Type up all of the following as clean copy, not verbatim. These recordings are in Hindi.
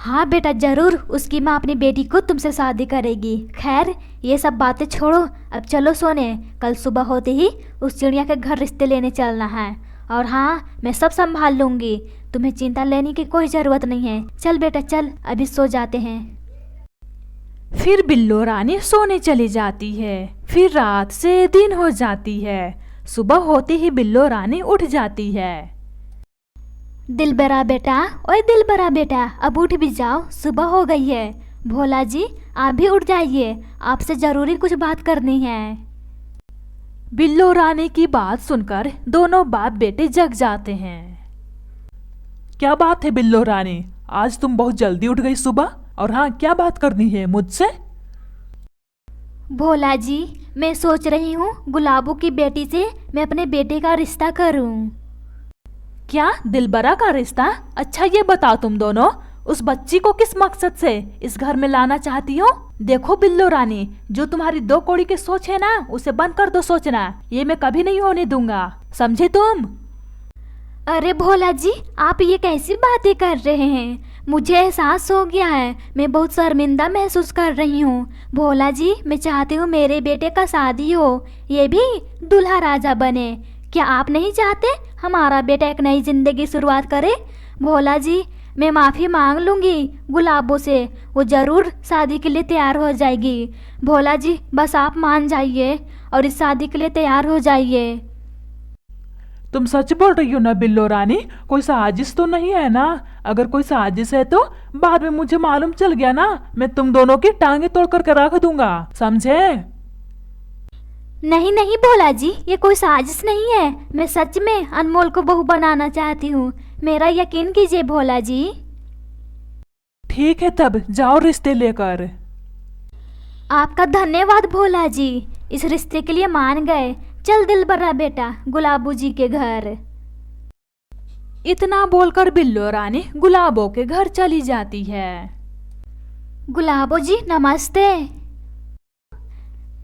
हाँ बेटा, जरूर उसकी माँ अपनी बेटी को तुमसे शादी करेगी। खैर ये सब बातें छोड़ो, अब चलो सोने। कल सुबह होते ही उस चिड़िया के घर रिश्ते लेने चलना है। और हाँ, मैं सब संभाल लूँगी, तुम्हें चिंता लेने की कोई ज़रूरत नहीं है। चल बेटा चल, अभी सो जाते हैं। फिर बिल्लो रानी सोने चली जाती है। फिर रात से दिन हो जाती है। सुबह होते ही बिल्लो रानी उठ जाती है। दिलबरा बेटा, ओए दिलबरा बेटा, अब उठ भी जाओ, सुबह हो गई है। भोला जी आप भी उठ जाइए, आपसे ज़रूरी कुछ बात करनी है। बिल्लो रानी की बात सुनकर दोनों बाप बेटे जग जाते हैं। क्या बात है बिल्लो रानी, आज तुम बहुत जल्दी उठ गई सुबह। और हाँ, क्या बात करनी है मुझसे? भोला जी, मैं सोच रही हूँ गुलाबो की बेटी से मैं अपने बेटे का रिश्ता करूँ। क्या दिलबरा का रिश्ता? अच्छा ये बताओ तुम दोनों उस बच्ची को किस मकसद से इस घर में लाना चाहती हो? देखो बिल्लो रानी, जो तुम्हारी दो कौड़ी की सोच है ना, उसे बंद कर दो सोचना। ये मैं कभी नहीं होने दूंगा, समझे तुम? अरे भोला जी, आप ये कैसी बातें कर रहे हैं? मुझे एहसास हो गया है, मैं बहुत शर्मिंदा महसूस कर रही हूँ। भोला जी, मैं चाहती हूँ मेरे बेटे का शादी हो, ये भी दूल्हा राजा बने। क्या आप नहीं चाहते हमारा बेटा एक नई जिंदगी शुरुआत करे? भोला जी, मैं माफ़ी मांग लूँगी गुलाबो से, वो ज़रूर शादी के लिए तैयार हो जाएगी। भोला जी बस आप मान जाइए और इस शादी के लिए तैयार हो जाइए। तुम सच बोल रही हो ना बिल्लो रानी? कोई साजिश तो नहीं है ना? अगर कोई साजिश है तो बाद में मुझे मालूम चल गया ना, मैं तुम दोनों की टांगे तोड़ करके रख दूंगा, समझे? नहीं नहीं भोला जी, ये कोई साजिश नहीं है। मैं सच में अनमोल को बहू बनाना चाहती हूँ, मेरा यकीन कीजिए भोला जी। ठीक है तब जाओ रिश्ते लेकर। आपका धन्यवाद भोला जी, इस रिश्ते के लिए मान गए। चल दिलबरा बेटा गुलाबो जी के घर। इतना बोलकर बिल्लो रानी गुलाबो के घर चली जाती है। गुलाबो जी नमस्ते।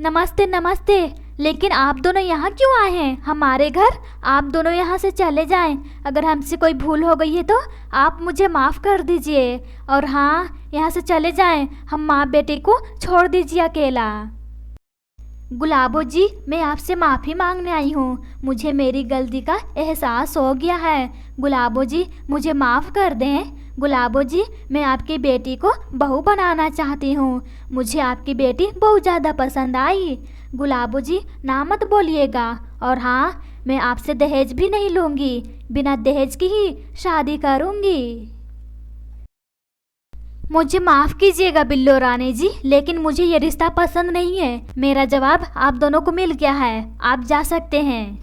नमस्ते नमस्ते, लेकिन आप दोनों यहाँ क्यों आए हैं हमारे घर? आप दोनों यहाँ से चले जाएं। अगर हमसे कोई भूल हो गई है तो आप मुझे माफ़ कर दीजिए। और हाँ, यहाँ से चले जाएं, हम माँ बेटे को छोड़ दीजिए अकेला। गुलाबो जी, मैं आपसे माफ़ी मांगने आई हूँ, मुझे मेरी गलती का एहसास हो गया है। गुलाबो जी मुझे माफ़ कर दें। गुलाबो जी, मैं आपकी बेटी को बहू बनाना चाहती हूँ, मुझे आपकी बेटी बहुत ज़्यादा पसंद आई। गुलाबो जी ना मत बोलिएगा। और हाँ, मैं आपसे दहेज भी नहीं लूँगी, बिना दहेज की ही शादी करूँगी। मुझे माफ़ कीजिएगा बिल्लो रानी जी, लेकिन मुझे ये रिश्ता पसंद नहीं है। मेरा जवाब आप दोनों को मिल गया है, आप जा सकते हैं।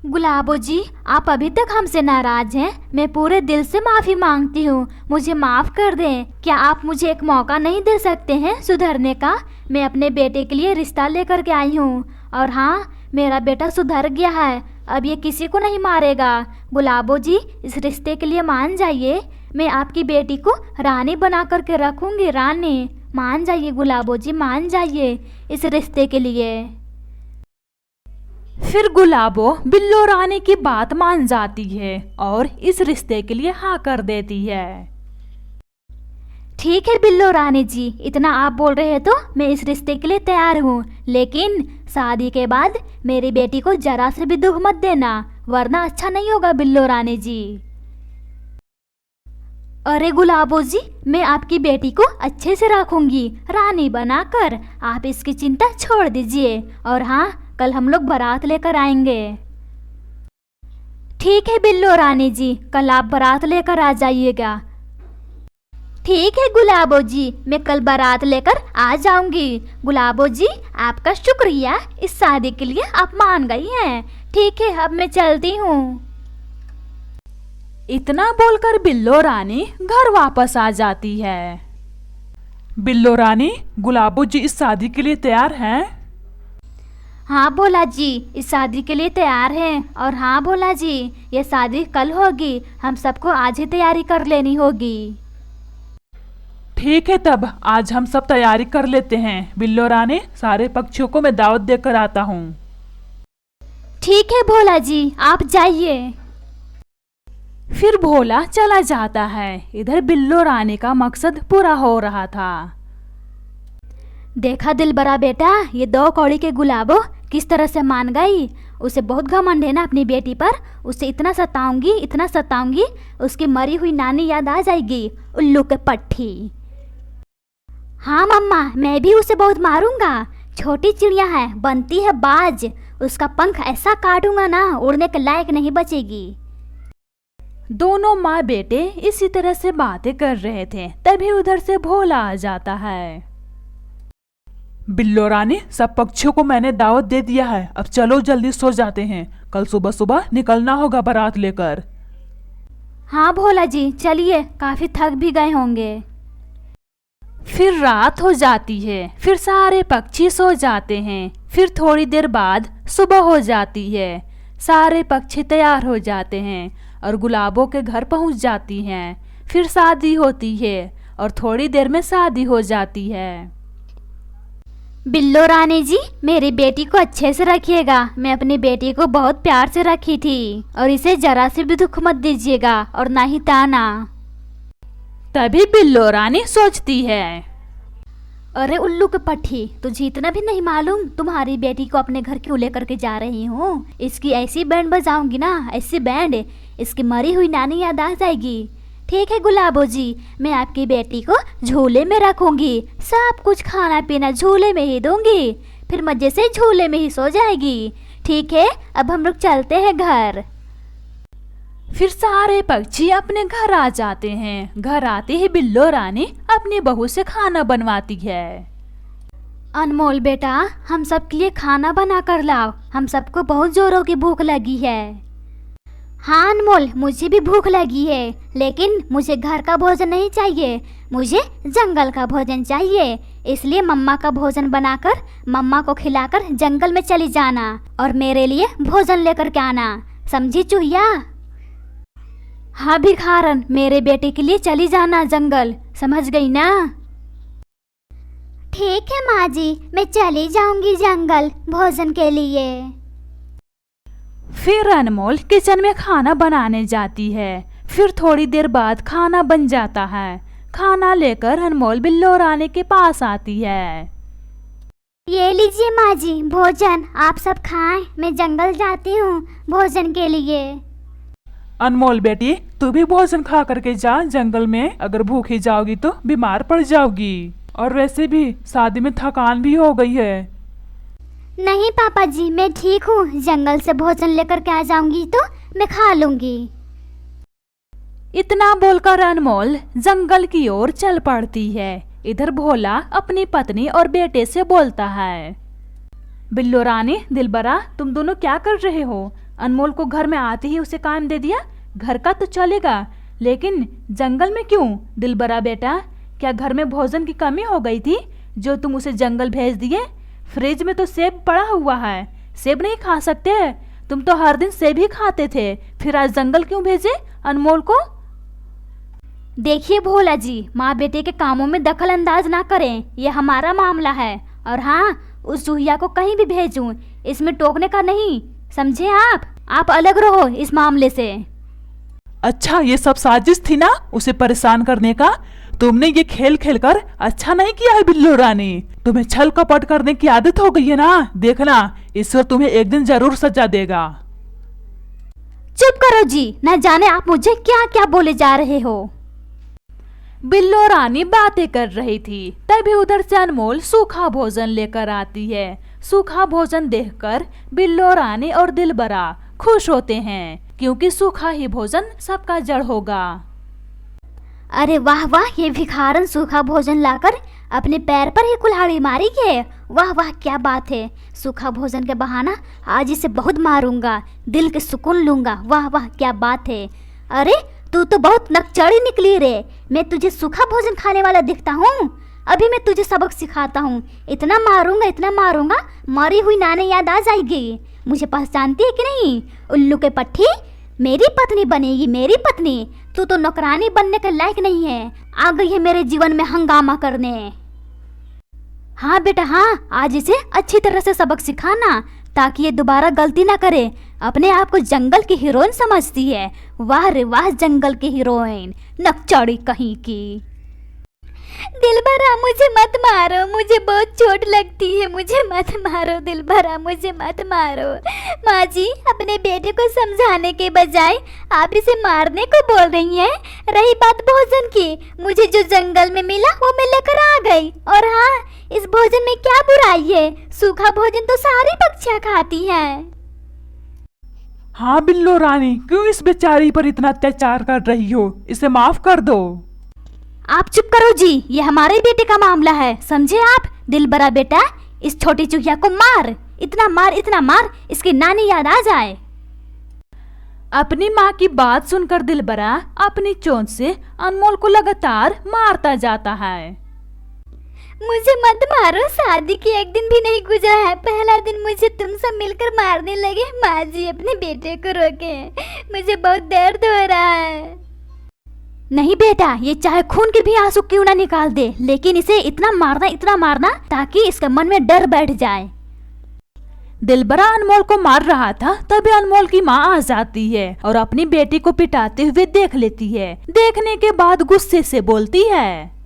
गुलाबो जी, आप अभी तक हमसे नाराज हैं। मैं पूरे दिल से माफ़ी मांगती हूँ, मुझे माफ़ कर दें। क्या आप मुझे एक मौका नहीं दे सकते हैं सुधरने का? मैं अपने बेटे के लिए रिश्ता लेकर के आई हूँ। और हाँ, मेरा बेटा सुधर गया है, अब ये किसी को नहीं मारेगा। गुलाबो जी इस रिश्ते के लिए मान जाइए, मैं आपकी बेटी को रानी बना करके रखूँगी, रानी। मान जाइए गुलाबो जी, मान जाइए इस रिश्ते के लिए। फिर गुलाबो बिल्लो रानी की बात मान जाती है और इस रिश्ते के लिए हाँ कर देती है। ठीक है बिल्लो रानी जी, इतना आप बोल रहे हैं तो मैं इस रिश्ते के लिए तैयार हूँ, लेकिन शादी के बाद मेरी बेटी को जरा से भी दुख मत देना, वरना अच्छा नहीं होगा बिल्लो रानी जी। अरे गुलाबो जी, मैं आपकी बेटी को अच्छे से रखूंगी रानी बनाकर, आप इसकी चिंता छोड़ दीजिए। और हाँ, कल हम लोग बारात लेकर आएंगे। ठीक है बिल्लो रानी जी, कल आप बारात लेकर आ जाइएगा। ठीक है गुलाबो जी, मैं कल बारात लेकर आ जाऊंगी। गुलाबो जी आपका शुक्रिया, इस शादी के लिए आप मान गई हैं। ठीक है, अब मैं चलती हूँ। इतना बोलकर बिल्लो रानी घर वापस आ जाती है। बिल्लो रानी, गुलाबो जी इस शादी के लिए तैयार हैं? हाँ भोला जी, इस शादी के लिए तैयार हैं। और हाँ भोला जी, ये शादी कल होगी, हम सबको आज ही तैयारी कर लेनी होगी। ठीक है तब आज हम सब तैयारी कर लेते हैं। बिल्लो रानी, सारे पक्षियों को मैं दावत देकर आता हूँ। ठीक है भोला जी, आप जाइए। फिर भोला चला जाता है। इधर बिल्लो रानी का मकसद पूरा हो रहा था। देखा दिलबरा बेटा, ये 2 कौड़ी के गुलाबो किस तरह से मान गई। उसे बहुत घमंड है ना अपनी बेटी पर। उसे इतना सताऊंगी उसकी मरी हुई नानी याद आ जाएगी। उल्लू के पट्टी। हाँ मम्मा, मैं भी उसे बहुत मारूंगा। छोटी चिड़िया है, बनती है बाज। उसका पंख ऐसा काटूंगा ना, उड़ने के लायक नहीं बचेगी। दोनों माँ बेटे इसी तरह से बातें कर रहे थे, तभी उधर से भोला आ जाता है। बिल्लो रानी, सब पक्षियों को मैंने दावत दे दिया है। अब चलो जल्दी सो जाते हैं, कल सुबह सुबह निकलना होगा बारात लेकर। हाँ भोला जी, चलिए, काफी थक भी गए होंगे। फिर रात हो जाती है। फिर सारे पक्षी सो जाते हैं। फिर थोड़ी देर बाद सुबह हो जाती है। सारे पक्षी तैयार हो जाते हैं और गुलाबों के घर पहुंच जाती हैं। फिर शादी होती है और थोड़ी देर में शादी हो जाती है। बिल्लो रानी जी, मेरी बेटी को अच्छे से रखिएगा। मैं अपनी बेटी को बहुत प्यार से रखी थी और इसे जरा से भी दुख मत दीजिएगा और ना ही ताना। तभी बिल्लो रानी सोचती है, अरे उल्लू के पट्टी, तुझे इतना भी नहीं मालूम तुम्हारी बेटी को अपने घर क्यों लेकर के जा रही हूँ। इसकी ऐसी बैंड बजाऊंगी ना, ऐसी बैंड, इसकी मरी हुई नानी याद आ जाएगी। ठीक है गुलाबो जी, मैं आपकी बेटी को झूले में रखूंगी। सब कुछ खाना पीना झूले में ही दूंगी। फिर मजे से झूले में ही सो जाएगी। ठीक है, अब हम लोग चलते हैं घर। फिर सारे पक्षी अपने घर आ जाते हैं। घर आते ही बिल्लो रानी अपनी बहू से खाना बनवाती है। अनमोल बेटा, हम सबके लिए खाना बना कर लाओ। हम सबको बहुत जोरों की भूख लगी है। हाँ अनमोल, मुझे भी भूख लगी है, लेकिन मुझे घर का भोजन नहीं चाहिए, मुझे जंगल का भोजन चाहिए। इसलिए मम्मा का भोजन बनाकर मम्मा को खिलाकर जंगल में चली जाना और मेरे लिए भोजन लेकर के आना। समझी चूहिया? हाँ भिखारन, मेरे बेटे के लिए चली जाना जंगल। समझ गई ना? ठीक है माँ जी, मैं चली जाऊंगी जंगल भोजन के लिए। फिर अनमोल किचन में खाना बनाने जाती है। फिर थोड़ी देर बाद खाना बन जाता है। खाना लेकर अनमोल बिल्लो रानी के पास आती है। ये लीजिए माँ जी भोजन, आप सब खाएं। मैं जंगल जाती हूँ भोजन के लिए। अनमोल बेटी, तू भी भोजन खा करके जा जंगल में। अगर भूखी जाओगी तो बीमार पड़ जाओगी, और वैसे भी शादी में थकान भी हो गई है। नहीं पापा जी, मैं ठीक हूँ। जंगल से भोजन लेकर के आ जाऊंगी तो मैं खा लूंगी। इतना बोलकर अनमोल जंगल की ओर चल पड़ती है। इधर भोला अपनी पत्नी और बेटे से बोलता है, बिल्लो रानी, दिलबरा, तुम दोनों क्या कर रहे हो? अनमोल को घर में आते ही उसे काम दे दिया। घर का तो चलेगा, लेकिन जंगल में क्यों? दिलबरा बेटा, क्या घर में भोजन की कमी हो गई थी जो तुम उसे जंगल भेज दिए? फ्रिज में तो सेब पड़ा हुआ है, सेब नहीं खा सकते? तुम तो हर दिन सेब ही खाते थे, फिर आज जंगल क्यों भेजे अनमोल को? देखिए भोला जी, माँ बेटे के कामों में दखल अंदाज ना करें, ये हमारा मामला है। और हाँ, उस चूहिया को कहीं भी भेजूं, इसमें टोकने का नहीं, समझे? आप अलग रहो इस मामले से। अच्छा, ये सब साजिश थी ना उसे परेशान करने का? तुमने ये खेल खेल कर अच्छा नहीं किया है बिल्लो रानी। तुम्हें छल कपट करने की आदत हो गई है ना। देखना, ईश्वर तुम्हें एक दिन जरूर सजा देगा। चुप करो जी, न जाने आप मुझे क्या क्या बोले जा रहे हो। बिल्लो रानी बातें कर रही थी, तभी उधर से अनमोल सूखा भोजन लेकर आती है। सूखा भोजन देखकर बिल्लो रानी और दिलबरा खुश होते हैं, क्योंकि सूखा ही भोजन सबका जड़ होगा। अरे वाह वाह, ये भिखारन सूखा भोजन लाकर अपने पैर पर ही कुल्हाड़ी मारी है। वाह वाह, क्या बात है। सूखा भोजन के बहाना आज इसे बहुत मारूंगा, दिल के सुकून लूंगा। वाह वाह, क्या बात है। अरे तू तो बहुत नकचड़ी निकली रे। मैं तुझे सूखा भोजन खाने वाला दिखता हूँ? अभी मैं तुझे सबक सिखाता हूँ। इतना मारूंगा, मरी हुई नानी याद आ जाएगी। मुझे पहचानती है कि नहीं? उल्लू के पट्टी, मेरी पत्नी बनेगी, मेरी पत्नी। तू तो नौकरानी बनने के लायक नहीं है। आ गई है मेरे जीवन में हंगामा करने। हाँ बेटा हाँ, आज इसे अच्छी तरह से सबक सिखाना, ताकि ये दोबारा गलती ना करे। अपने आप को जंगल की हीरोइन समझती है। वाह रे वाह, जंगल की हीरोइन, नकचौड़ी कहीं की। दिलबरा मुझे मत मारो, मुझे बहुत चोट लगती है, मुझे मत मारो दिलबरा, मुझे मत मारो। माँ जी, अपने बेटे को समझाने के बजाय आप इसे मारने को बोल रही हैं। रही बात भोजन की, मुझे जो जंगल में मिला वो मैं लेकर आ गई। और हाँ, इस भोजन में क्या बुराई है? सूखा भोजन तो सारी पक्षियाँ खाती हैं। हाँ बिल्लो रानी, क्यों इस बेचारी पर इतना अत्याचार कर रही हो? इसे माफ कर दो। आप चुप करो जी, ये हमारे बेटे का मामला है, समझे आप? दिलबरा बेटा, इस छोटी चूहिया को मार, इतना मार इसकी नानी याद आ जाए। अपनी माँ की बात सुनकर दिलबरा अपनी चोंच से अनमोल को लगातार मारता जाता है। मुझे मत मारो, शादी की एक दिन भी नहीं गुजरा है, पहला दिन मुझे तुम सब मिलकर मारने लगे। माँ जी, अपने बेटे को रोके, मुझे बहुत दर्द हो रहा है। नहीं बेटा, ये चाहे खून के भी आंसू क्यों ना निकाल दे, लेकिन इसे इतना मारना ताकि इसके मन में डर बैठ जाए। दिलबरा अनमोल को मार रहा था, तभी अनमोल की माँ आ जाती है और अपनी बेटी को पिटाते हुए देख लेती है। देखने के बाद गुस्से से बोलती है,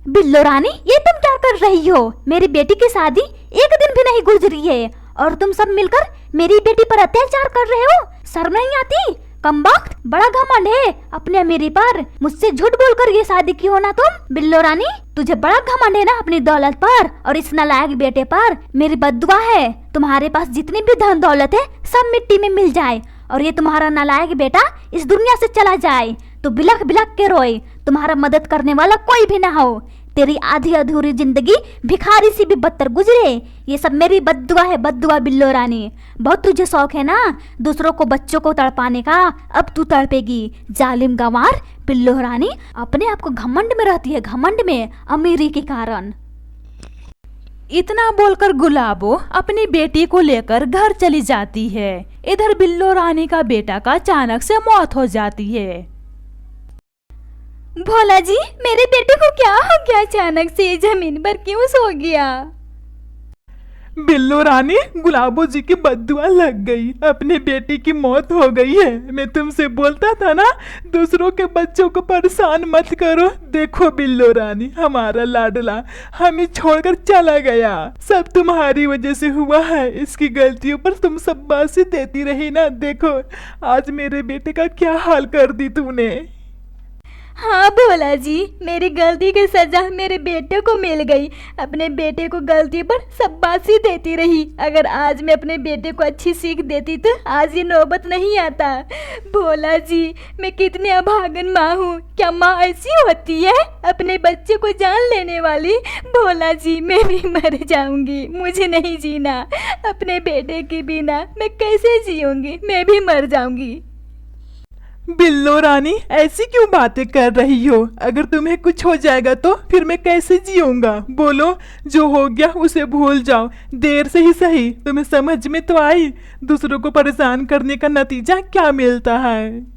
बिल्लो रानी, ये तुम क्या कर रही हो? मेरी बेटी की शादी एक दिन भी नहीं गुजरी है और तुम सब मिलकर मेरी बेटी पर अत्याचार कर रहे हो। शर्म नहीं आती? कमबख्त, बड़ा घमंड है अपने अमीरी पर। मुझसे झूठ बोलकर ये शादी की हो ना तुम? बिल्लो रानी, तुझे बड़ा घमंड है ना अपनी दौलत पर और इस नालायक बेटे पर। मेरी बद्दुआ है, तुम्हारे पास जितनी भी धन दौलत है सब मिट्टी में मिल जाए और ये तुम्हारा नालायक बेटा इस दुनिया से चला जाए तो बिलख बिलख के रोए, तुम्हारा मदद करने वाला कोई भी ना हो। तेरी आधी अधूरी जिंदगी भिखारी से भी बदतर गुजरे। ये सब मेरी बद्दुआ है, बद्दुआ बिल्लो रानी। बहुत तुझे शौक है ना दूसरों को, बच्चों को तड़पाने का, अब तू तड़पेगी। जालिम गंवार बिल्लो रानी अपने आप को घमंड में रहती है, घमंड में, अमीरी के कारण। इतना बोलकर गुलाबो अपनी बेटी को लेकर घर चली जाती है। इधर बिल्लो रानी का बेटा का अचानक से मौत हो जाती है। भोला जी, मेरे बेटे को क्या हो गया? अचानक से ये जमीन पर क्यों सो गया? बिल्लो रानी, गुलाबो जी की बद्दुआ लग गई, अपने बेटी की मौत हो गई है। मैं तुमसे बोलता था ना दूसरों के बच्चों को परेशान मत करो। देखो बिल्लो रानी, हमारा लाडला हमें छोड़कर चला गया, सब तुम्हारी वजह से हुआ है। इसकी गलतियों पर तुम सब बासी देती रही ना। देखो आज मेरे बेटे का क्या हाल कर दी तूने। हाँ भोला जी, मेरी गलती की सजा मेरे बेटे को मिल गई। अपने बेटे को गलती पर शाबाशी देती रही। अगर आज मैं अपने बेटे को अच्छी सीख देती तो आज ये नौबत नहीं आता। भोला जी, मैं कितनी अभागन माँ हूँ। क्या माँ ऐसी होती है, अपने बच्चे को जान लेने वाली? भोला जी, मैं भी मर जाऊंगी, मुझे नहीं जीना। अपने बेटे के बिना मैं कैसे जीऊंगी? मैं भी मर जाऊंगी। बिल्लो रानी, ऐसी क्यों बातें कर रही हो? अगर तुम्हें कुछ हो जाएगा तो फिर मैं कैसे जीऊंगा? बोलो, जो हो गया उसे भूल जाओ। देर से ही सही, तुम्हें समझ में तो आई दूसरों को परेशान करने का नतीजा क्या मिलता है।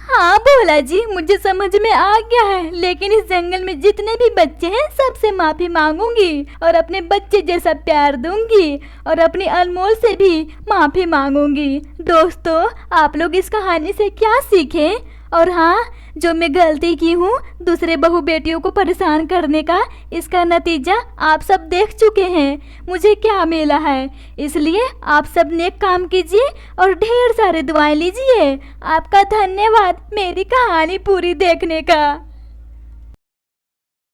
हाँ भोला जी, मुझे समझ में आ गया है, लेकिन इस जंगल में जितने भी बच्चे हैं सबसे माफी मांगूंगी और अपने बच्चे जैसा प्यार दूंगी और अपनी अनमोल से भी माफी मांगूंगी। दोस्तों, आप लोग इस कहानी से क्या सीखें? और हाँ, जो मैं गलती की हूँ दूसरे बहू बेटियों को परेशान करने का, इसका नतीजा आप सब देख चुके हैं मुझे क्या मिला है। इसलिए आप सब नेक काम कीजिए और ढेर सारे दुआएं लीजिए। आपका धन्यवाद मेरी कहानी पूरी देखने का।